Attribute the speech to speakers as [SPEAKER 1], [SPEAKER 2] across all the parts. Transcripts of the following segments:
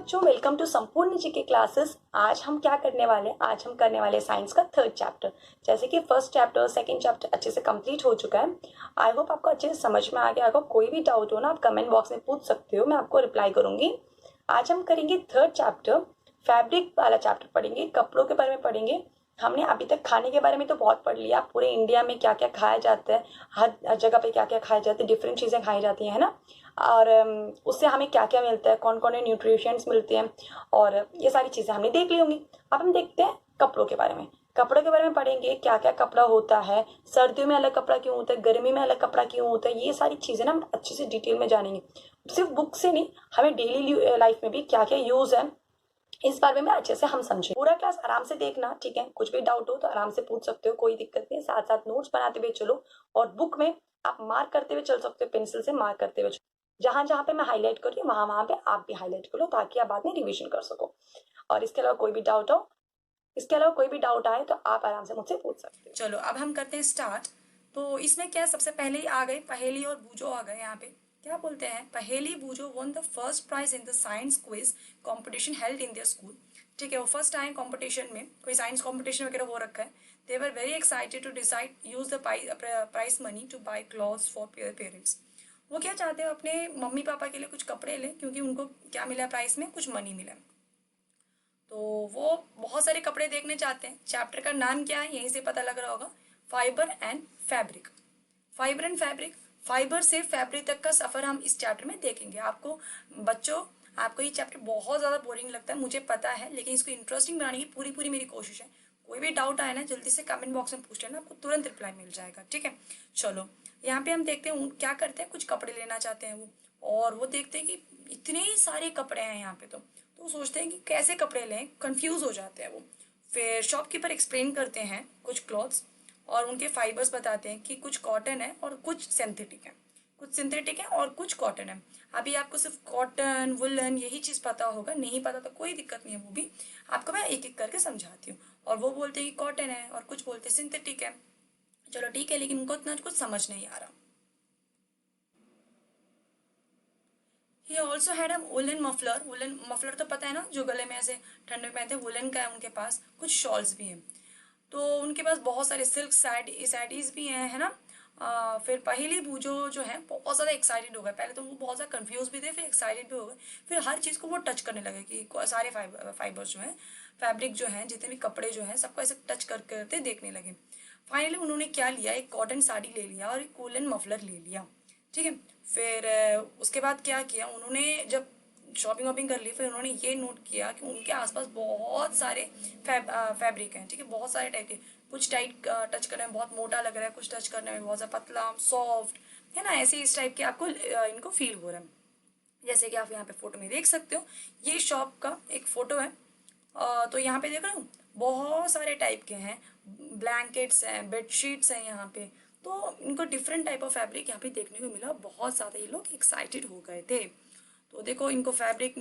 [SPEAKER 1] बच्चों, welcome to संपूर्ण जी के क्लासेस। आज हम क्या करने वाले हैं? आज हम करने वाले साइंस का थर्ड चैप्टर। जैसे कि फर्स्ट चैप्टर सेकंड चैप्टर अच्छे से कंप्लीट हो चुका है। आई होप आपको अच्छे से समझ में आ गया होगा। कोई भी डाउट हो ना, आप कमेंट बॉक्स में पूछ सकते हो, मैं आपको रिप्लाई करूंगी। आज हम करेंगे थर्ड चैप्टर, फैब्रिक वाला चैप्टर पढ़ेंगे, कपड़ों के बारे में पढ़ेंगे। हमने अभी तक खाने के बारे में तो बहुत पढ़ लिया, पूरे इंडिया में क्या क्या खाया जाता है, हर जगह पे क्या क्या खाया जाता है, डिफरेंट चीज़ें खाई जाती हैं, है ना। और उससे हमें क्या क्या मिलता है, कौन कौन न्यूट्रिशंस मिलते हैं, और ये सारी चीज़ें हमने देख ली होंगी। अब हम देखते हैं कपड़ों के बारे में। कपड़ों के बारे में पढ़ेंगे, क्या क्या कपड़ा होता है, सर्दियों में अलग कपड़ा क्यों होता है, गर्मी में अलग कपड़ा क्यों होता है, ये सारी चीज़ें ना हम अच्छे से डिटेल में जानेंगे। सिर्फ बुक से नहीं, हमें डेली लाइफ में भी क्या क्या यूज़ है, इस बारे में अच्छे से हम समझें। पूरा क्लास आराम से देखना, ठीक है। कुछ भी डाउट हो तो आराम से पूछ सकते हो, कोई दिक्कत नहीं। साथ साथ नोट्स बनाते हुए चलो, और बुक में आप मार्क करते हुए चल सकते हो, पेंसिल से मार्क करते हुए। जहां जहां पे मैं हाईलाइट कर रही हूँ वहां वहां पे आप भी हाईलाइट करो, ताकि आप बाद में रिविजन कर सको। और इसके अलावा कोई भी डाउट हो, इसके अलावा कोई भी डाउट आए तो आप आराम से मुझसे पूछ सकते हो।
[SPEAKER 2] चलो अब हम करते हैं स्टार्ट। तो इसमें क्या सबसे पहले ही आ गए पहेली और बूझो आ गए। यहाँ पे क्या बोलते हैं, पहेली बूझो won the first prize in the science quiz competition held in their school. ठीक है, वो फर्स्ट टाइम कंपटीशन में कोई साइंस कंपटीशन वगैरह हो रखा है। They were very excited to decide use the prize money to buy clothes for parents. वो क्या चाहते हैं, अपने मम्मी पापा के लिए कुछ कपड़े लें, क्योंकि उनको क्या मिला प्राइस में, कुछ मनी मिला। तो वो बहुत सारे कपड़े देखने चाहते हैं। चैप्टर का नाम क्या है, यहीं से पता लग रहा होगा, fibre and fabric. Fibre and fabric, fibre से फैब्रिक तक का सफर हम इस चैप्टर में देखेंगे। आपको बच्चों, आपको ये चैप्टर बहुत ज़्यादा बोरिंग लगता है, मुझे पता है, लेकिन इसको इंटरेस्टिंग बनाने की पूरी पूरी मेरी कोशिश है। कोई भी डाउट आए ना, जल्दी से कमेंट बॉक्स में पूछ लेना, आपको तुरंत रिप्लाई मिल जाएगा। ठीक है, चलो यहाँ पे हम देखते हैं क्या करते हैं। कुछ कपड़े लेना चाहते हैं वो, और वो देखते हैं कि इतने ही सारे कपड़े हैं यहाँ पे। तो वो सोचते हैं कि कैसे कपड़े लें, कंफ्यूज हो जाते हैं वो। फिर शॉपकीपर एक्सप्लेन करते हैं कुछ क्लॉथ्स, और उनके फाइबर्स बताते हैं कि कुछ कॉटन है और कुछ सिंथेटिक है, कुछ सिंथेटिक है और कुछ कॉटन है। अभी आपको सिर्फ कॉटन वुलन यही चीज़ पता होगा, नहीं पता तो कोई दिक्कत नहीं है, वो भी आपको मैं एक एक करके समझाती हूँ। और वो बोलते हैं कि कॉटन है और कुछ बोलते हैं सिंथेटिक है। चलो ठीक है, लेकिन उनको इतना कुछ समझ नहीं आ रहा। He also had a woollen muffler. Woollen muffler तो पता है ना, जो गले में ऐसे ठंड में पहनते हैं, वुलन का है उनके पास। कुछ शॉल्स भी हैं। तो उनके पास बहुत सारे सिल्क सैडीज भी हैं, है ना। फिर पहेली बूझो जो है बहुत ज़्यादा एक्साइटेड हो गए। पहले तो वो बहुत ज़्यादा कंफ्यूज भी थे, फिर एक्साइटेड भी हो गए। फिर हर चीज़ को वो टच करने लगे कि सारे फाइबर्स जो हैं, फैब्रिक जो हैं, जितने भी कपड़े जो हैं, सबको ऐसे टच करते देखने लगे। फाइनली उन्होंने क्या लिया, एक कॉटन साड़ी ले लिया और एक वुलन मफलर ले लिया। ठीक है, फिर उसके बाद क्या किया उन्होंने, जब शॉपिंग वॉपिंग कर ली, फिर उन्होंने ये नोट किया कि उनके आसपास बहुत सारे फैब्रिक हैं। ठीक है, बहुत सारे टाइप के। कुछ टाइट टच करने में बहुत मोटा लग रहा है, कुछ टच करने में बहुत ज़्यादा पतला सॉफ्ट, है ना। ऐसे इस टाइप के आपको इनको फील हो रहा है। जैसे कि आप यहाँ पे फोटो में देख सकते हो, ये शॉप का एक फोटो है। तो यहाँ पे देख रहे हो बहुत सारे टाइप के हैं, ब्लैंकेट्स हैं, बेडशीट्स हैं यहाँ पे। तो इनको डिफरेंट टाइप ऑफ फैब्रिक यहाँ पे देखने को मिला, बहुत ज़्यादा ये लोग एक्साइटेड हो गए थे। तो देखो इनको फैब्रिक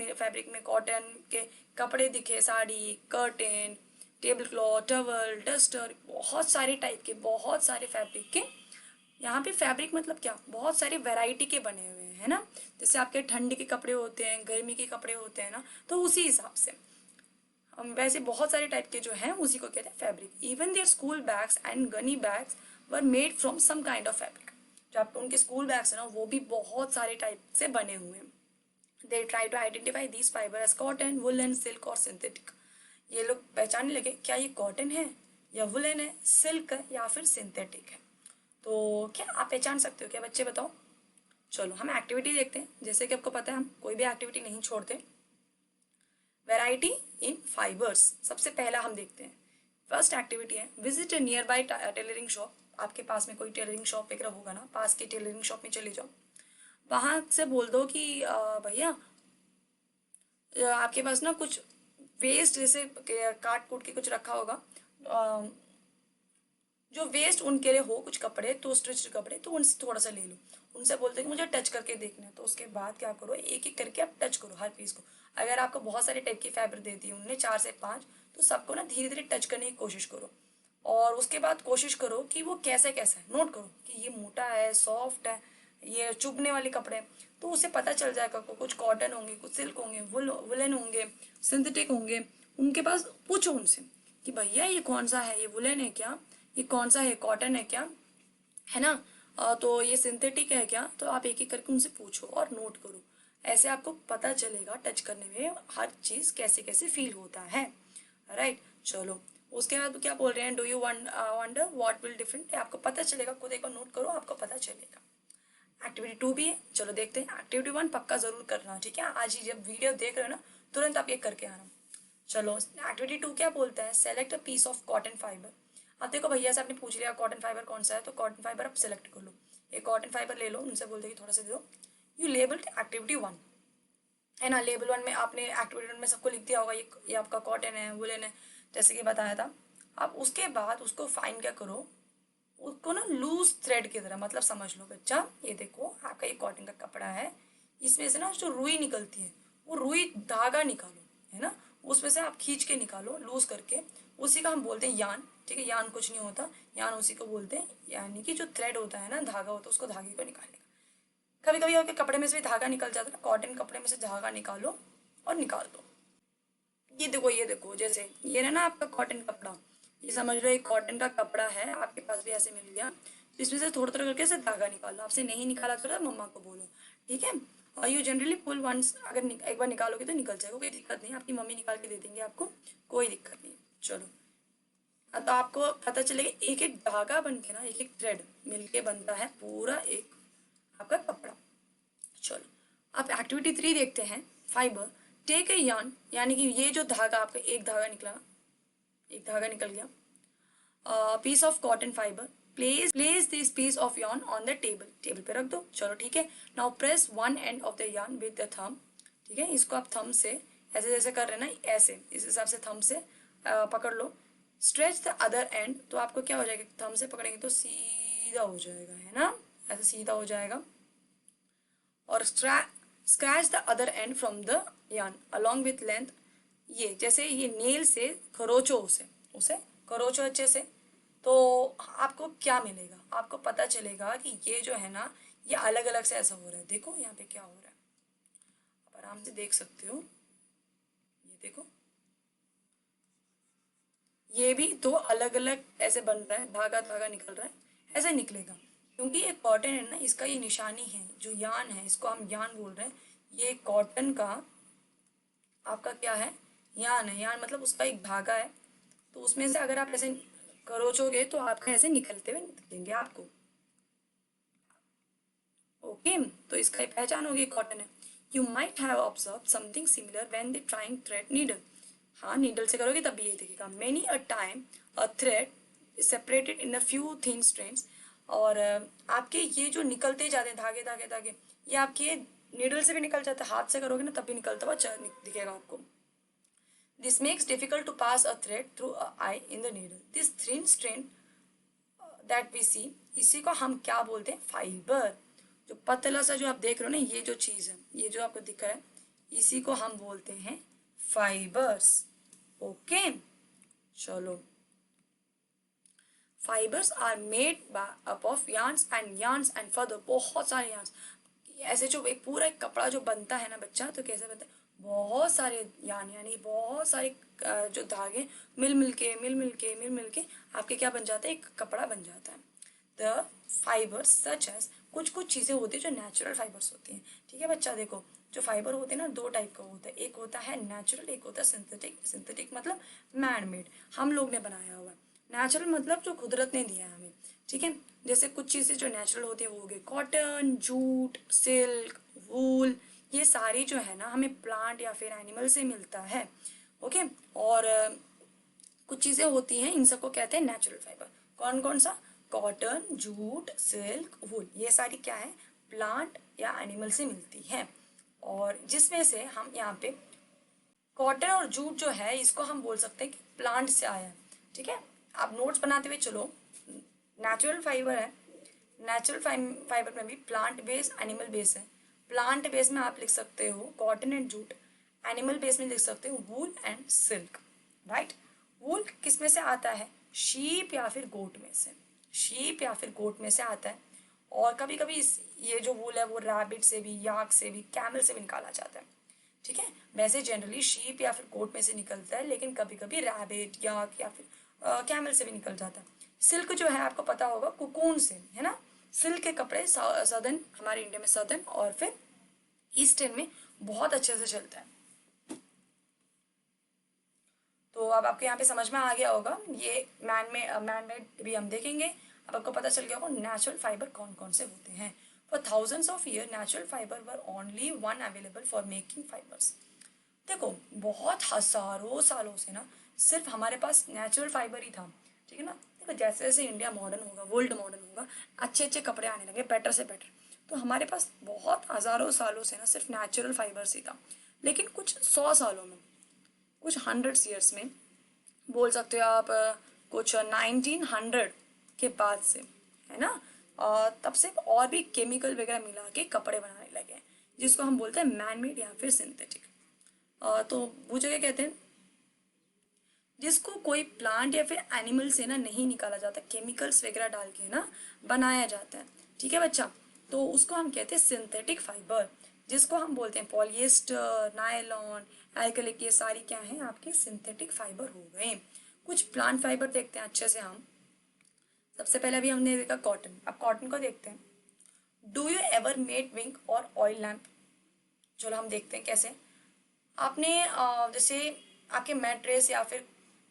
[SPEAKER 2] में कॉटन के कपड़े दिखे, sari, curtain, table cloth, towel, duster, बहुत सारे टाइप के, बहुत सारे फैब्रिक के। यहाँ पे फैब्रिक मतलब क्या, बहुत सारी वैरायटी के बने हुए हैं, है ना। जैसे आपके ठंडी के कपड़े होते हैं, गर्मी के कपड़े होते हैं ना, तो उसी हिसाब से हम वैसे बहुत सारे टाइप के जो हैं उसी को कहते हैं fabric. Even their school bags and gunny bags were made from some kind of fabric. जो आप उनके स्कूल बैग्स हैं ना, वो भी बहुत सारे टाइप से बने हुए हैं। They try to identify this fibre as cotton, woollen, silk और सिंथेटिक। ये लोग पहचानने लगे क्या ये कॉटन है या वुलन है, सिल्क है या फिर सिंथेटिक है। तो क्या आप पहचान सकते हो क्या बच्चे, बताओ। चलो हम एक्टिविटी देखते हैं। जैसे कि आपको पता है हम कोई भी एक्टिविटी नहीं छोड़ते। वैरायटी इन फाइबर्स सबसे पहला हम देखते हैं। फर्स्ट एक्टिविटी है visit a near by tailoring shop. आपके पास में कोई टेलरिंग शॉप वगैरह होगा ना, पास की टेलरिंग शॉप में चले जाओ। वहां से बोल दो कि भैया आपके पास ना कुछ वेस्ट जैसे काट कूट के कुछ रखा होगा, जो वेस्ट उनके लिए हो, कुछ कपड़े तो स्ट्रिच्ड कपड़े, तो उनसे थोड़ा सा ले लो। उनसे बोलते हैं कि मुझे टच करके देखना है। तो उसके बाद क्या करो, एक एक करके आप टच करो हर पीस को। अगर आपको बहुत सारे टाइप की फैब्रिक दे दी उन्होंने, 4 से 5, तो सबको ना धीरे धीरे टच करने की कोशिश करो। और उसके बाद कोशिश करो कि वो कैसे कैसा है, नोट करो कि ये मोटा है, सॉफ्ट है, ये चुभने वाले कपड़े, तो उसे पता चल जाएगा कुछ कॉटन होंगे, कुछ सिल्क होंगे, वुलन होंगे, सिंथेटिक होंगे। उनके पास पूछो उनसे कि भैया ये कौन सा है, ये वुलन है क्या, ये कौन सा है, कॉटन है क्या, है ना, तो ये सिंथेटिक है क्या। तो आप एक एक करके उनसे पूछो और नोट करो। ऐसे आपको पता चलेगा टच करने में हर चीज कैसे कैसे फील होता है। राइट, चलो उसके बाद क्या बोल रहे हैं, do you wonder what will different, आपको पता चलेगा, खुद एक बार नोट करो, आपको पता चलेगा। एक्टिविटी 2 भी है, चलो देखते हैं। एक्टिविटी 1 पक्का जरूर करना, ठीक है, आज ही जब वीडियो देख रहे हो ना तुरंत आप ये करके आना। चलो एक्टिविटी 2 क्या बोलता है, select a piece of cotton fibre. अब देखो भैया से आपने पूछ लिया कॉटन फाइबर कौन सा है, तो कॉटन फाइबर आप सेलेक्ट कर लो, एक कॉटन फाइबर ले लो, उनसे बोल दो कि थोड़ा सा दे दो। यू लेबल्ड एक्टिविटी 1, है ना, लेबल 1 में आपने एक्टिविटी 1 में सबको लिख दिया होगा ये आपका कॉटन है, वुलन है, जैसे कि बताया था। अब उसके बाद उसको फाइन क्या करो, उसको ना लूज थ्रेड की तरह, मतलब समझ लो बच्चा, ये देखो आपका ये कॉटन का कपड़ा है, इसमें से ना जो रुई निकलती है वो रुई धागा निकालो, है ना, उसमें से आप खींच के निकालो लूज करके, उसी का हम बोलते हैं यान, ठीक है, यान कुछ नहीं होता, यान उसी को बोलते हैं, यानी कि जो थ्रेड होता है ना, धागा होता है, उसको धागे को निकालने का। कभी कभी आपके कपड़े में से भी धागा निकल जाता है ना, कॉटन कपड़े में से धागा निकालो और निकाल दो। ये देखो जैसे ये ना आपका कॉटन कपड़ा, ये समझ लो एक कॉटन का कपड़ा है, आपके पास भी ऐसे मिल गया, तो इसमें से थोड़ा थोड़ा करके से धागा निकालो, आपसे नहीं निकाला तो मम्मा को बोलो, ठीक है। और यू जनरली पुल वंस, अगर एक बार निकालोगे तो निकल जाएगा, कोई दिक्कत नहीं, आपकी मम्मी निकाल के दे देंगे आपको, कोई दिक्कत नहीं। चलो तो आपको पता चलेगा एक एक धागा बन के ना, एक एक थ्रेड मिलके बनता है पूरा एक आपका कपड़ा। चलो अब एक्टिविटी 3 देखते हैं, फाइबर। टेक ए यार्न, यानी कि ये जो धागा आपका एक धागा निकला, एक धागा निकल गया, piece of cotton fibre, place this piece of yarn on the table, table पे रख दो। चलो ठीक है, now press one end of the yarn with the thumb, ठीक है, इसको आप थंब से ऐसे जैसे कर रहे हैं ना, ऐसे इस हिसाब से थंब से पकड़ लो। स्ट्रेच द अदर एंड, तो आपको क्या हो जाएगा, थंब से पकड़ेंगे तो सीधा हो जाएगा, है ना, ऐसे सीधा हो जाएगा। और scratch the other and from the yarn along with length, ये जैसे ये नेल से खरोचो उसे उसे खरोचो अच्छे से, तो आपको क्या मिलेगा, आपको पता चलेगा कि ये जो है ना ये अलग अलग से ऐसा हो रहा है। देखो यहाँ पे क्या हो रहा है, आप आराम से देख सकते हो, ये देखो ये भी दो अलग अलग ऐसे बन रहा है, धागा धागा निकल रहा है, ऐसे निकलेगा, क्योंकि ये कॉटन है ना, इसका ये निशानी है, जो यान है इसको हम यान बोल रहे हैं, ये कॉटन का आपका क्या है, यान है, यान मतलब उसका एक धागा है, तो उसमें से अगर आप ऐसे खरोचोगे तो आपका ऐसे निकलते हुए दिखेंगे आपको। ओके, तो इसका पहचान होगी कॉटन है। You might have observe something similar when they trying thread needle, हाँ नीडल से करोगे तब भी ये दिखेगा। Many a time a thread separated in a few thin strands, और आपके ये जो निकलते जाते हैं धागे धागे धागे, ये आपके नीडल से भी निकल जाता है, हाथ से करोगे ना तब भी निकलता हुआ दिखेगा आपको। This makes difficult to pass a thread through a eye in the needle, this thin strand that we see, इसी को हम क्या बोलते हैं, फाइबर। जो पतला सा जो आप देख रहे हो ना, ये जो चीज है, ये जो आपको दिख रहा है, इसी को हम बोलते हैं फाइबर्स। ओके, चलो fibres are made up of yarns and further, बहुत सारे yarns, ऐसे जो एक पूरा एक कपड़ा जो बनता है ना बच्चा, तो कैसे बनता है, बहुत सारे यान, यानी बहुत सारे जो धागे मिल मिल के आपके क्या बन जाता है, एक कपड़ा बन जाता है। द फाइबर्स सच एज, कुछ कुछ चीज़ें होती है जो नेचुरल फाइबर्स होती हैं, ठीक है बच्चा। देखो जो फाइबर होते हैं ना, दो टाइप का होता है, एक होता है नेचुरल, एक होता है सिंथेटिक। सिंथेटिक मतलब मैन मेड, हम लोग ने बनाया हुआ। नेचुरल मतलब जो कुदरत ने दिया है हमें, ठीक है। जैसे कुछ चीज़ें जो नेचुरल होती है वो हो गई कॉटन, जूट, सिल्क, वूल, ये सारी जो है ना हमें प्लांट या फिर एनिमल से मिलता है। ओके, और कुछ चीज़ें होती हैं, इन सबको कहते हैं नेचुरल फाइबर। कौन कौन सा, कॉटन, जूट, सिल्क, वूल, ये सारी क्या है, प्लांट या एनिमल से मिलती है। और जिसमें से हम यहाँ पे कॉटन और जूट जो है इसको हम बोल सकते हैं कि प्लांट से आया है, ठीक है। आप नोट्स बनाते हुए चलो, नेचुरल फाइबर है, नेचुरल फाइबर में भी प्लांट बेस एनिमल बेस है। प्लांट बेस में आप लिख सकते हो cotton and jute, animal base में लिख सकते हो वूल एंड सिल्क, राइट। वूल किस में से आता है, शीप या फिर गोट में से, शीप या फिर गोट में से आता है। और कभी कभी इस ये जो वूल है वो रैबिट से भी, याक से भी, कैमल से भी निकाला जाता है। ठीक है, वैसे जनरली शीप या फिर गोट में से निकलता है, लेकिन कभी कभी रैबिट, याक या फिर कैमल से भी निकल जाता है। सिल्क जो है आपको पता होगा कुकून से, है ना। सिल्क के कपड़े सदर्न, हमारे इंडिया में सदर्न और फिर ईस्टर्न में बहुत अच्छे से चलता है। तो अब आपको यहाँ पे समझ में आ गया होगा, ये मैन मेड भी हम देखेंगे। अब आपको पता चल गया होगा नेचुरल फाइबर कौन कौन से होते हैं। For thousands of year natural fibre were only one available for making fibres. देखो बहुत हजारों सालों से ना सिर्फ हमारे पास नेचुरल फाइबर ही था। ठीक है ना। देखो जैसे जैसे इंडिया मॉडर्न होगा, वर्ल्ड मॉडर्न होगा, अच्छे अच्छे कपड़े आने लगे, बेटर से बेटर, तो हमारे पास बहुत हजारों सालों से ना सिर्फ नेचुरल फाइबर्स ही था। लेकिन कुछ 100 सालों में, कुछ 100 ईयर्स में बोल सकते हो आप, कुछ 1900 के बाद से, है ना, तब से और भी केमिकल वगैरह मिला के कपड़े बनाने लगे, जिसको हम बोलते हैं मैन मेड या फिर सिंथेटिक। तो वो जगह कहते हैं जिसको कोई प्लांट या फिर एनिमल से ना नहीं निकाला जाता, केमिकल्स वगैरह डाल के ना बनाया जाता है। ठीक है बच्चा, तो उसको हम कहते हैं सिंथेटिक फाइबर, जिसको हम बोलते हैं पॉलिएस्टर, नायलॉन, एल्कलिक, ये सारी क्या हैं आपके सिंथेटिक फाइबर हो गए। कुछ प्लांट फाइबर देखते हैं अच्छे से हम। सबसे पहले अभी हमने देखा कॉटन, अब कॉटन को देखते हैं। Do you ever made wing और ऑयल लैम्प? चलो हम देखते हैं कैसे। आपने जैसे आपके मैट्रेस या फिर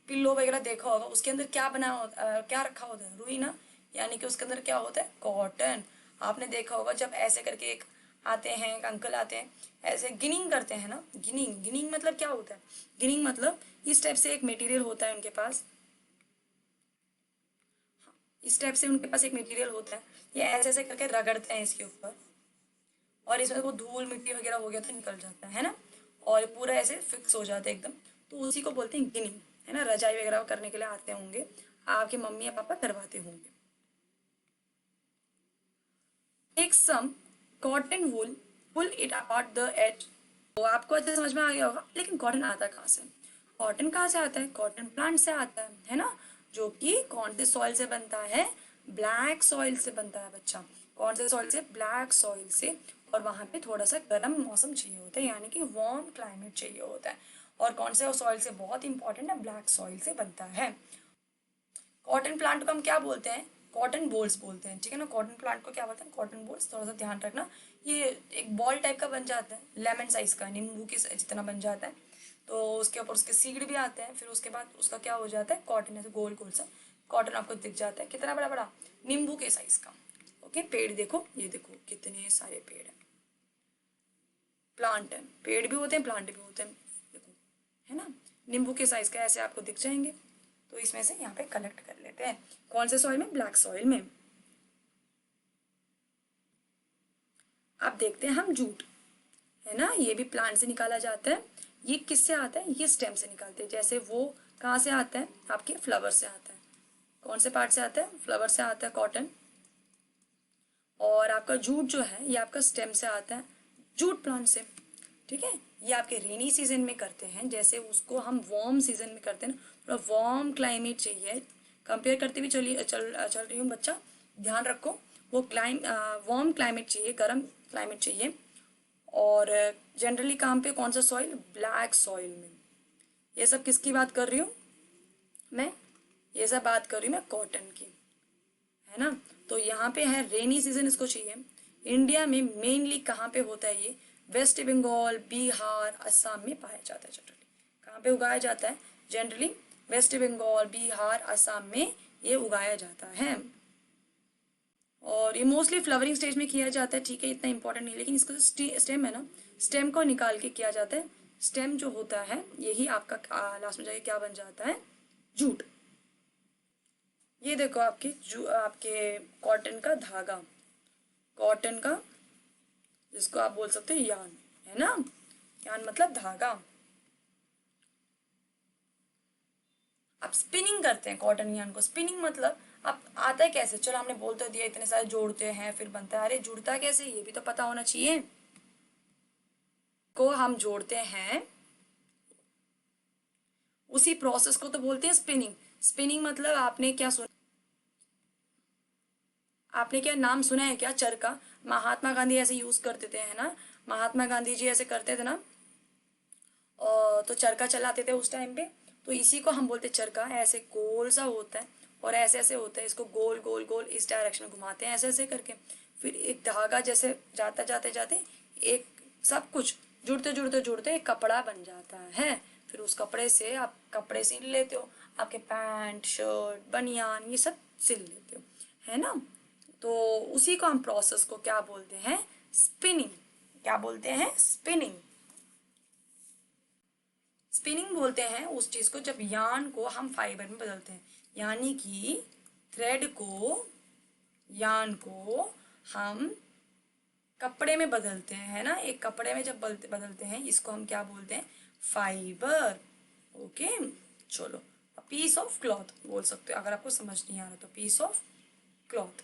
[SPEAKER 2] पिल्लो वगैरह देखा होगा, उसके अंदर क्या बना क्या रखा होता है, रुई ना, यानी कि उसके अंदर क्या होता है, कॉटन। आपने देखा होगा जब ऐसे करके एक आते हैं, एक अंकल आते हैं, ऐसे गिनिंग करते हैं ना, गिनिंग, गिनिंग मतलब क्या होता है, गिनिंग मतलब इस टाइप से एक मटेरियल होता है उनके पास, इस टाइप से उनके पास एक मटेरियल होता है, ये ऐसे ऐसे करके रगड़ते हैं इसके ऊपर, और इसमें वो धूल मिट्टी वगैरह हो गया तो निकल जाता है ना, और पूरा ऐसे फिक्स हो जाता है एकदम। तो उसी को बोलते हैं गिनिंग, है ना। रजाई वगैरह करने के लिए आते होंगे, आपके मम्मी या पापा करवाते होंगे। Take some cotton wool, pull it apart the edge. तो आपको अच्छे समझ में आ गया होगा, लेकिन कॉटन आता कहाँ से? कॉटन कहाँ से आता है? कॉटन प्लांट से आता है ना, जो कि कौन से सॉइल से बनता है? ब्लैक सॉइल से बनता है बच्चा। कौन से सॉइल से? ब्लैक सॉइल से। और वहां पे थोड़ा सा गर्म मौसम चाहिए होता है, यानी कि वार्म क्लाइमेट चाहिए होता है। और कौन से सॉइल से? बहुत इंपॉर्टेंट है, ब्लैक सॉइल से बनता है। कॉटन प्लांट को हम क्या बोलते हैं? कॉटन बोल्स बोलते हैं। ठीक है ना, कॉटन प्लांट को क्या बोलते हैं? Cotton bolls. थोड़ा सा ध्यान रखना, ये एक बॉल टाइप का बन जाता है, लेमन साइज का, नींबू के जितना बन जाता है। तो उसके ऊपर उसके सीड भी आते हैं, फिर उसके बाद उसका क्या हो जाता है, कॉटन ऐसे गोल गोल सा कॉटन आपको दिख जाता है, कितना बड़ा बड़ा, नींबू के साइज का। ओके, पेड़ देखो, ये देखो कितने सारे पेड़ हैं, प्लांट है, पेड़ भी होते हैं प्लांट भी होते हैं, देखो, है ना, नींबू के साइज का ऐसे आपको दिख जाएंगे। तो इसमें से यहाँ पे कलेक्ट कर लेते हैं। कौन से सॉइल में? ब्लैक सॉइल में। अब देखते हैं हम जूट, है ना, ये भी प्लांट से निकाला जाता है। ये किससे आता है? ये स्टेम से निकालते हैं। जैसे वो कहाँ से आता है? आपके फ्लावर से आता है। कौन से पार्ट से आता है? फ्लावर से आता है कॉटन। और आपका जूट जो है ये आपका स्टेम से आता है, जूट प्लांट से। ठीक है, ये आपके रेनी सीजन में करते हैं, जैसे उसको हम वार्म सीजन में करते हैं ना, थोड़ा वार्म क्लाइमेट चाहिए। कंपेयर करते हुए चलिए, चल रही हूँ बच्चा, ध्यान रखो। वो वार्म क्लाइमेट चाहिए, गर्म क्लाइमेट चाहिए। और जनरली कहाँ पे? कौन सा सॉइल? ब्लैक सॉइल में। ये सब किसकी बात कर रही हूँ मैं? ये सब बात कर रही हूँ मैं कॉटन की, है ना। तो यहाँ पे है रेनी सीजन, इसको चाहिए। इंडिया में मेनली कहाँ पे होता है ये? वेस्ट बंगाल, बिहार, असम में पाया जाता है जनरली। कहाँ पे उगाया जाता है? जनरली वेस्ट बंगाल, बिहार, असम में ये उगाया जाता है। और ये मोस्टली फ्लावरिंग स्टेज में किया जाता है। ठीक है, इतना इंपॉर्टेंट नहीं, लेकिन इसको स्टेम है ना, स्टेम को निकाल के किया जाता है। स्टेम जो होता है यही आपका लास्ट में जाके क्या बन जाता है? जूट। ये देखो आपके कॉटन का धागा, कॉटन का, जिसको आप बोल सकते हो यान, है ना। यान मतलब धागा। अब स्पिनिंग करते हैं कॉटन यान को। स्पिनिंग मतलब अब आता है कैसे? चलो हमने बोल तो दिया, इतने सारे जोड़ते हैं फिर बनता है, अरे जुड़ता कैसे ये भी तो पता होना चाहिए। को हम जोड़ते हैं, उसी प्रोसेस को तो बोलते हैं स्पिनिंग। स्पिनिंग मतलब आपने क्या सुना? आपने क्या नाम सुना है क्या चरखा? महात्मा गांधी ऐसे यूज करते थे, है ना? महात्मा गांधी जी ऐसे करते थे ना, और तो चरखा चलाते थे उस टाइम पे। तो इसी को हम बोलते चरखा। ऐसे गोल सा होता है और ऐसे ऐसे होता है, इसको गोल गोल गोल इस डायरेक्शन में घुमाते हैं ऐसे ऐसे करके, फिर एक धागा जैसे जाते जाते जाते एक सब कुछ जुड़ते जुड़ते जुड़ते एक कपड़ा बन जाता है। फिर उस कपड़े से आप कपड़े सिल लेते हो, आपके पैंट शर्ट बनियान ये सब सिल लेते हो, है ना? तो उसी को हम प्रोसेस को क्या बोलते हैं? स्पिनिंग। क्या बोलते हैं? स्पिनिंग। स्पिनिंग बोलते हैं उस चीज को जब यार्न को हम फाइबर में बदलते हैं, यानी कि थ्रेड को, यार्न को हम कपड़े में बदलते हैं, है ना? एक कपड़े में जब बदलते हैं, इसको हम क्या बोलते हैं? फाइबर। ओके, चलो। पीस ऑफ क्लॉथ बोल सकते हो अगर आपको समझ नहीं आ रहा तो, पीस ऑफ क्लॉथ।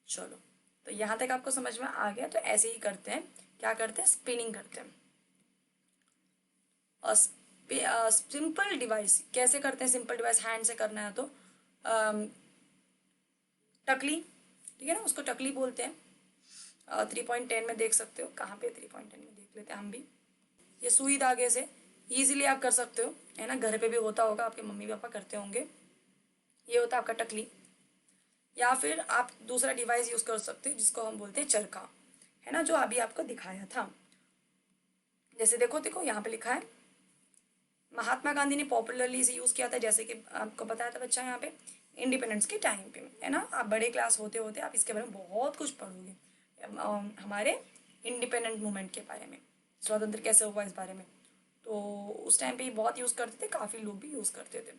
[SPEAKER 2] चलो, तो यहां तक आपको समझ में आ गया। तो ऐसे ही करते हैं, क्या करते हैं? स्पिनिंग करते हैं। सिंपल डिवाइस कैसे करते हैं? सिंपल डिवाइस हैंड से करना है तो टकली, ठीक है ना, उसको टकली बोलते हैं। 3.10 में देख सकते हो, कहाँ पे 3.10 में देख लेते हैं हम भी। ये सुई धागे से इजीली आप कर सकते हो, है ना? घर पे भी होता होगा, आपके मम्मी पापा करते होंगे। ये होता है आपका टकली। या फिर आप दूसरा डिवाइस यूज कर सकते हो जिसको हम बोलते हैं चरखा, है ना, जो अभी आपको दिखाया था। जैसे देखो देखो यहाँ पे लिखा है, महात्मा गांधी ने पॉपुलरली इसे यूज किया था, जैसे कि आपको बताया था बच्चा यहाँ पे, इंडिपेंडेंस के टाइम पे, है ना? आप बड़े क्लास होते होते आप इसके बारे में बहुत कुछ पढ़ोगे, हमारे इंडिपेंडेंट मूवमेंट के बारे में, स्वतंत्र कैसे हुआ इस बारे में। तो उस टाइम पे बहुत यूज करते थे, काफी लोग भी यूज करते थे।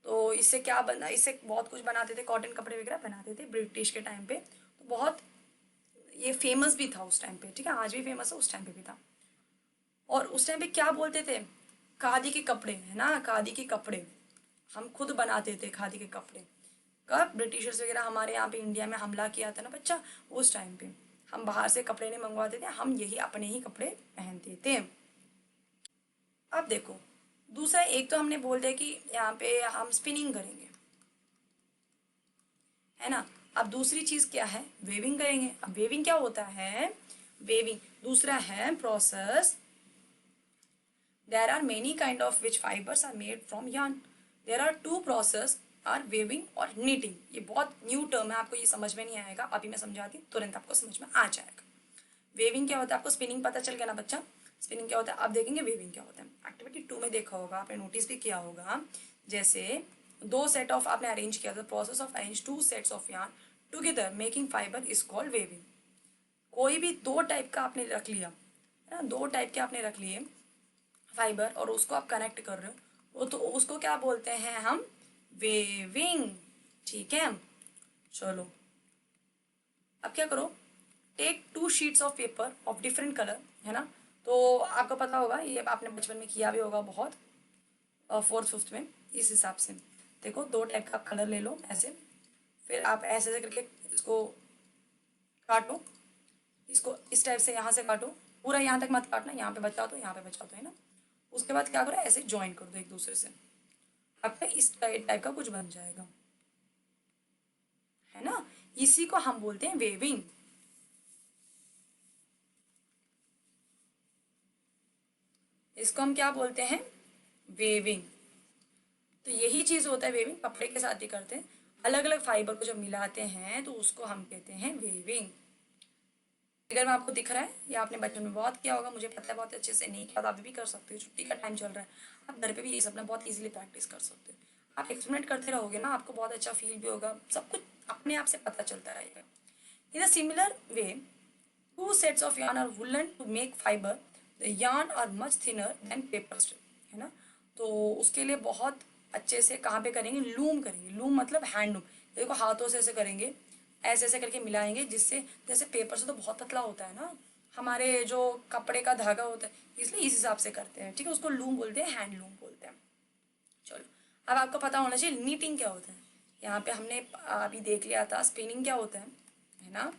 [SPEAKER 2] तो इससे क्या बना, इससे बहुत कुछ बनाते थे, कॉटन कपड़े वगैरह बनाते थे ब्रिटिश के टाइम पे। तो बहुत ये फेमस भी था उस टाइम पे, ठीक है, आज भी फेमस है, उस टाइम पे भी था। और उस टाइम पे क्या बोलते थे? खादी के कपड़े, है ना, खादी के कपड़े हम खुद बनाते थे, खादी के कपड़े। कब ब्रिटिशर्स वगैरह हमारे यहाँ पे इंडिया में हमला किया था ना बच्चा, उस टाइम पे हम बाहर से कपड़े नहीं मंगवाते थे, हम यही अपने ही कपड़े पहनते थे। अब देखो, दूसरा एक तो हमने बोल दिया कि यहाँ पे हम स्पिनिंग करेंगे, है ना? अब दूसरी चीज क्या है? वेविंग करेंगे। अब वेविंग क्या होता है? वेविंग दूसरा है process. There are many kind of which fibers are made from yarn. There are two process are weaving और knitting. ये बहुत न्यू टर्म है, आपको ये समझ में नहीं आएगा, अभी मैं समझाती हूँ, तुरंत आपको समझ में आ जाएगा। वेविंग क्या होता है? आपको स्पिनिंग पता चल गया ना बच्चा, स्पिनिंग क्या होता है? अब देखेंगे वेविंग क्या होता है। एक्टिविटी 2 में देखा होगा आपने, नोटिस भी किया होगा, जैसे दो सेट ऑफ आपने अरेंज किया था, process of arrange two sets of yarn together making fibre is called weaving. कोई भी दो टाइप का आपने रख लिया, है ना, दो टाइप के आपने रख लिए फाइबर और उसको आप कनेक्ट कर रहे हो, वो तो उसको क्या बोलते हैं हम? वेविंग। ठीक है, चलो अब क्या करो, take 2 sheets of paper of different colour, है ना? तो आपको पता होगा, ये आपने बचपन में किया भी होगा बहुत, 4th 5th में। इस हिसाब से देखो, दो टाइप का कलर ले लो ऐसे, फिर आप ऐसे ऐसे करके इसको काटो, इसको इस टाइप से यहाँ से काटो, पूरा यहाँ तक मत काटना, यहाँ पे बचा दो, यहाँ पे बचा दो, है ना? उसके बाद क्या करो, ऐसे ज्वाइन कर दो एक दूसरे से, आपका इस टाइप का कुछ बन जाएगा, है ना? इसी को हम बोलते हैं वेविंग। इसको हम क्या बोलते हैं? वेविंग। तो यही चीज होता है वेविंग, कपड़े के साथ ही करते हैं, अलग अलग फाइबर को जब मिलाते हैं तो उसको हम कहते हैं वेविंग। फिगर में आपको दिख रहा है, ये आपने बचपन में बहुत किया होगा, मुझे पता है बहुत अच्छे से, नहीं किया तो अभी भी कर सकते हो, छुट्टी का टाइम चल रहा है, आप घर पे भी ये सब ना बहुत इजीली प्रैक्टिस कर सकते हो। आप एक्सपेरिमेंट करते रहोगे ना, आपको बहुत अच्छा फील भी होगा, सब कुछ अपने आप से पता चलता रहेगा। In a similar way, two sets of yarn are woolen to make fiber. The yarn are much thinner than paper strip, है ना? तो उसके लिए बहुत अच्छे से कहाँ पे करेंगे? लूम करेंगे। लूम मतलब हैंड लूम, देखो हाथों से ऐसे करेंगे, ऐसे ऐसे करके मिलाएंगे, जिससे जैसे पेपर से तो बहुत पतला होता है ना हमारे जो कपड़े का धागा होता है, इसलिए इस हिसाब से करते हैं, ठीक है? उसको लूम बोलते हैं, हैंड लूम बोलते हैं। चलो, अब आपको पता होना चाहिए नीटिंग क्या होता है। यहाँ पे हमने अभी देख लिया था स्पिनिंग क्या होता है ना?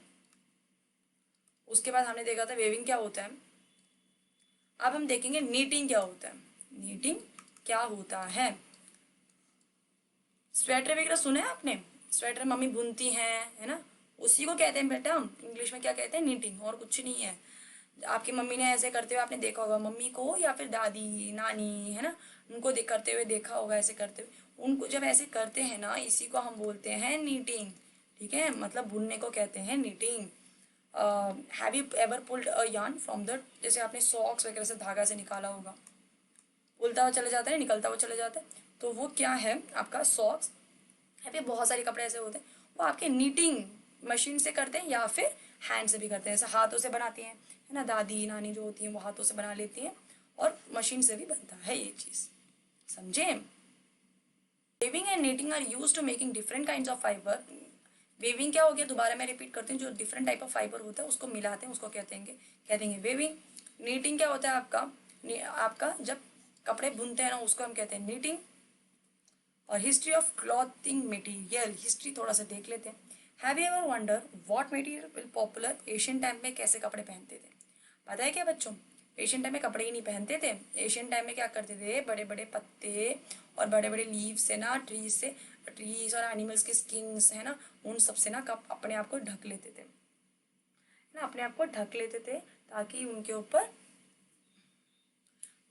[SPEAKER 2] उसके बाद हमने देखा था वेविंग क्या होता है। अब हम देखेंगे नीटिंग क्या होता है। नीटिंग क्या होता है? स्वेटर वगैरह सुना है आपने? स्वेटर मम्मी बुनती हैं, है ना, उसी को कहते हैं बेटा हम इंग्लिश में क्या कहते हैं, नीटिंग, और कुछ नहीं है। आपकी मम्मी ने ऐसे करते हुए आपने देखा होगा मम्मी को, या फिर दादी नानी, है ना, उनको देख करते हुए देखा होगा ऐसे करते हुए। उनको जब ऐसे करते हैं ना, इसी को हम बोलते हैं नीटिंग, ठीक है, मतलब बुनने को कहते हैं knitting. Have you ever pulled a yarn from the, जैसे आपने सॉक्स वगैरह से धागा से निकाला होगा, उल्टा हुआ चला जाता है, निकलता हुआ चला जाता है, तो वो क्या है आपका सॉक्स, या फिर बहुत सारे कपड़े ऐसे होते हैं वो आपके नीटिंग मशीन से करते हैं या फिर हैंड से भी करते हैं, जैसे हाथों से बनाती हैं, है ना, दादी नानी जो होती हैं वो हाथों से बना लेती हैं, और मशीन से भी बनता है ये चीज़, समझे। Weaving and knitting are use to making different kind of fibre. Weaving क्या हो गया, दोबारा मैं रिपीट करती हूँ, जो डिफरेंट टाइप ऑफ फाइबर होता है उसको मिलाते हैं, उसको कह देंगे वेविंग। नीटिंग क्या होता है आपका, आपका जब कपड़े बुनते हैं ना उसको हम कहते हैं नीटिंग। और history of clothing material, history थोड़ा सा देख लेते हैं। Have you ever wonder what material will popular, Asian time में कैसे कपड़े पहनते थे, पता है क्या बच्चों, एशियन टाइम में कपड़े ही नहीं पहनते थे। एशियन टाइम में क्या करते थे, बड़े बड़े पत्ते और बड़े बड़े लीव से ना, ट्रीज और एनिमल्स की स्किन्स, है ना, उन सब से ना कप अपने आप को ढक लेते थे, है ना, अपने आप को ढक लेते थे ताकि उनके ऊपर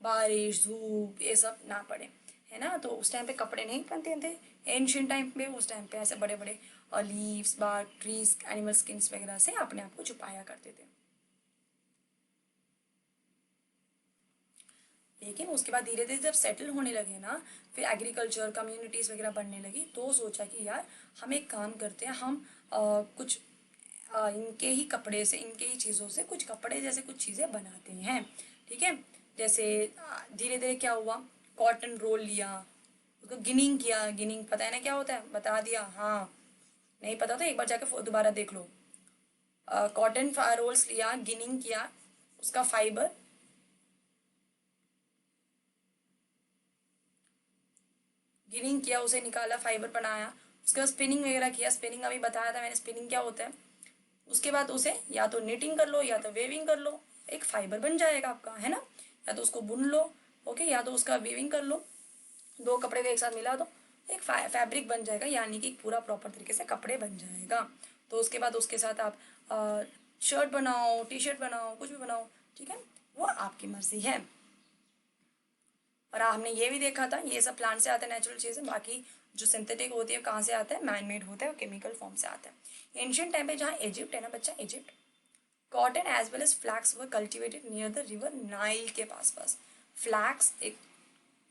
[SPEAKER 2] बारिश धूप ये सब ना पड़े, है ना। तो उस टाइम पे कपड़े नहीं पहनते थे एंशियंट टाइम पे, उस टाइम पे ऐसे बड़े बड़े leaves bark trees animal skins वगैरह से अपने आप को छुपाया करते थे। लेकिन उसके बाद धीरे धीरे जब सेटल होने लगे ना, फिर एग्रीकल्चर कम्युनिटीज़ वगैरह बनने लगी, तो सोचा कि यार हम एक काम करते हैं, हम कुछ इनके ही कपड़े से, इनके ही चीज़ों से कुछ कपड़े जैसे कुछ चीज़ें बनाते हैं, ठीक है। जैसे धीरे धीरे क्या हुआ, कॉटन रोल लिया, उसको गिनिंग किया, गिनिंग पता है ना क्या होता है, बता दिया, हाँ नहीं पता तो एक बार जाके दोबारा देख लो। कॉटन रोल्स लिया, गिनिंग किया, उसका फाइबर गिनिंग किया, उसे निकाला, फाइबर बनाया, उसके बाद स्पिनिंग वगैरह किया, स्पिनिंग अभी बताया था मैंने स्पिनिंग क्या होता है। उसके बाद उसे या तो निटिंग कर लो या तो वेविंग कर लो, एक फाइबर बन जाएगा आपका, है ना, या तो उसको बुन लो, ओके, या तो उसका वेविंग कर लो, दो कपड़े को एक साथ मिला दो, एक फैब्रिक बन जाएगा, यानी कि पूरा प्रॉपर तरीके से कपड़े बन जाएगा। तो उसके बाद उसके साथ आप शर्ट बनाओ, टी शर्ट बनाओ, कुछ भी बनाओ, ठीक है, वो आपकी मर्जी है। और हमने ये भी देखा था, ये सब प्लांट से आते हैं नेचुरल चीज़ें, बाकी जो सिंथेटिक होती है कहाँ से आता है, मैन मेड होता है, केमिकल फॉर्म से आता है। एंशियंट टाइम पे जहाँ इजिप्ट है ना बच्चा, Egypt, cotton as well as flax were cultivated near the river Nile के पास। फ्लैक्स एक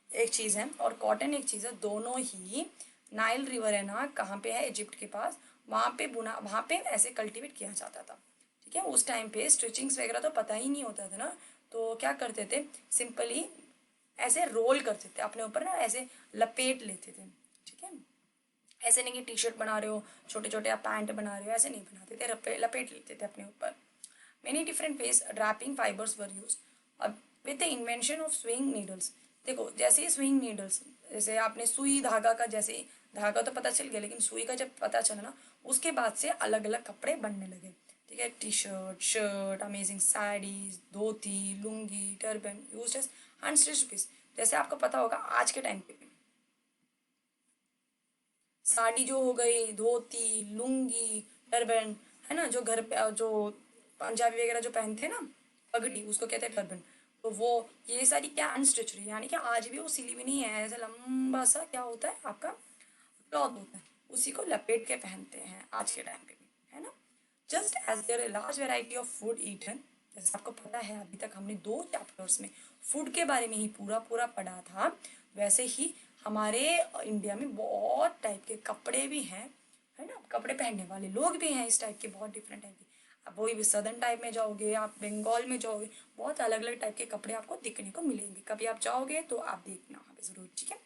[SPEAKER 2] एक चीज़ है और कॉटन एक चीज़ है, दोनों ही नाइल रिवर है ना, कहाँ पे है, इजिप्ट के पास, वहाँ पे ऐसे कल्टीवेट किया जाता था, ठीक है। उस टाइम पे स्टिचिंग्स वगैरह तो पता ही नहीं होता था ना, तो क्या करते थे, सिंपली ऐसे रोल करते थे अपने ऊपर ना, ऐसे लपेट लेते थे, ठीक है। ऐसे नहीं कि टी शर्ट बना रहे हो, छोटे छोटे आप पैंट बना रहे हो, ऐसे नहीं बनाते थे, लपेट लेते थे अपने ऊपर। Many different ways draping fibres were use. अब with the invention of sewing needles, देखो जैसे ही स्विंग नीडल्स, जैसे आपने सुई धागा का, जैसे धागा तो पता चल गया, लेकिन सुई का जब पता चला ना, उसके बाद से अलग अलग कपड़े बनने लगे, ठीक है। T shirt, shirt, amazing saris, dhoti, lungi, turban used as unstitched piece. जैसे आपको पता होगा आज के टाइम पे साड़ी जो हो गई, धोती, लुंगी, टर्बन, है ना, जो घर पे जो पंजाबी वगैरह जो पहनते हैं ना, पगड़ी उसको कहते हैं टर्बन, तो वो ये सारी क्या अनस्टिच्ड है, यानी कि आज भी वो सिली भी नहीं है, ऐसा लंबा सा क्या होता है आपका क्लॉथ होता है, उसी को लपेट के पहनते हैं आज के टाइम पे भी, है ना। Just as there a large variety of food eaten, जैसे आपको पता है अभी तक हमने 2 चैप्टर्स में फूड के बारे में ही पूरा पूरा पढ़ा था, वैसे ही हमारे इंडिया में बहुत टाइप के कपड़े भी हैं, है ना, कपड़े पहनने वाले लोग भी हैं इस टाइप के, बहुत डिफरेंट टाइप के। अब वही भी सदर्न टाइप में जाओगे, आप बंगाल में जाओगे, बहुत अलग अलग टाइप के कपड़े आपको दिखने को मिलेंगे, कभी आप जाओगे तो आप देखना वहाँ पे ज़रूर, ठीक है।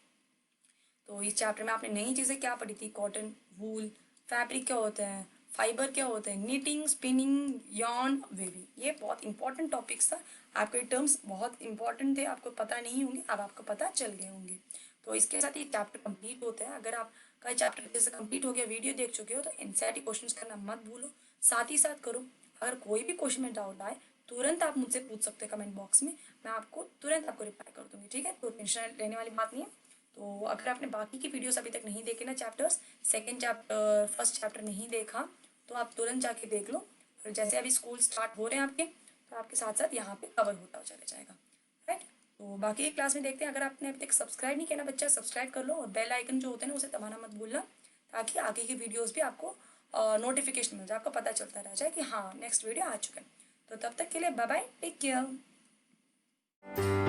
[SPEAKER 2] तो इस चैप्टर में आपने नई चीज़ें क्या पढ़ी थी, कॉटन, वूल, फैब्रिक क्या होता है, फाइबर क्या होता है, नीटिंग, स्पिनिंग, यॉर्न, वेविंग, ये बहुत इंपॉर्टेंट टॉपिक्स था, आपके टर्म्स बहुत इंपॉर्टेंट थे, आपको पता नहीं होंगे, अब आपको पता चल गए होंगे। तो इसके साथ ये चैप्टर कंप्लीट होता है। अगर आपका चैप्टर जैसे कंप्लीट हो गया, वीडियो देख चुके हो, तो एनसीईआरटी क्वेश्चंस करना मत भूलो, साथ ही साथ करो। अगर कोई भी क्वेश्चन में डाउट आए, तुरंत आप मुझसे पूछ सकते हैं कमेंट बॉक्स में, मैं आपको तुरंत आपको रिप्लाई कर दूंगी, ठीक है, तो टेंशन लेने वाली बात नहीं है। तो अगर आपने बाकी की वीडियोस अभी तक नहीं देखे ना chapters, second chapter first chapter नहीं देखा, तो आप तुरंत जाके देख लो। और जैसे अभी स्कूल स्टार्ट हो रहे हैं आपके, तो आपके साथ साथ यहाँ पे कवर होता चला जाएगा, राइट। तो बाकी एक क्लास में देखते हैं। अगर आपने अभी तक सब्सक्राइब नहीं किया ना बच्चा, सब्सक्राइब कर लो, और बेल आइकन जो होते हैं ना उसे दबाना मत भूलना, ताकि आगे की वीडियोस भी आपको नोटिफिकेशन मिल जाए, आपको पता चलता रह जाए कि हाँ नेक्स्ट वीडियो आ चुका है। तो तब तक के लिए बाय बाय, टेक केयर।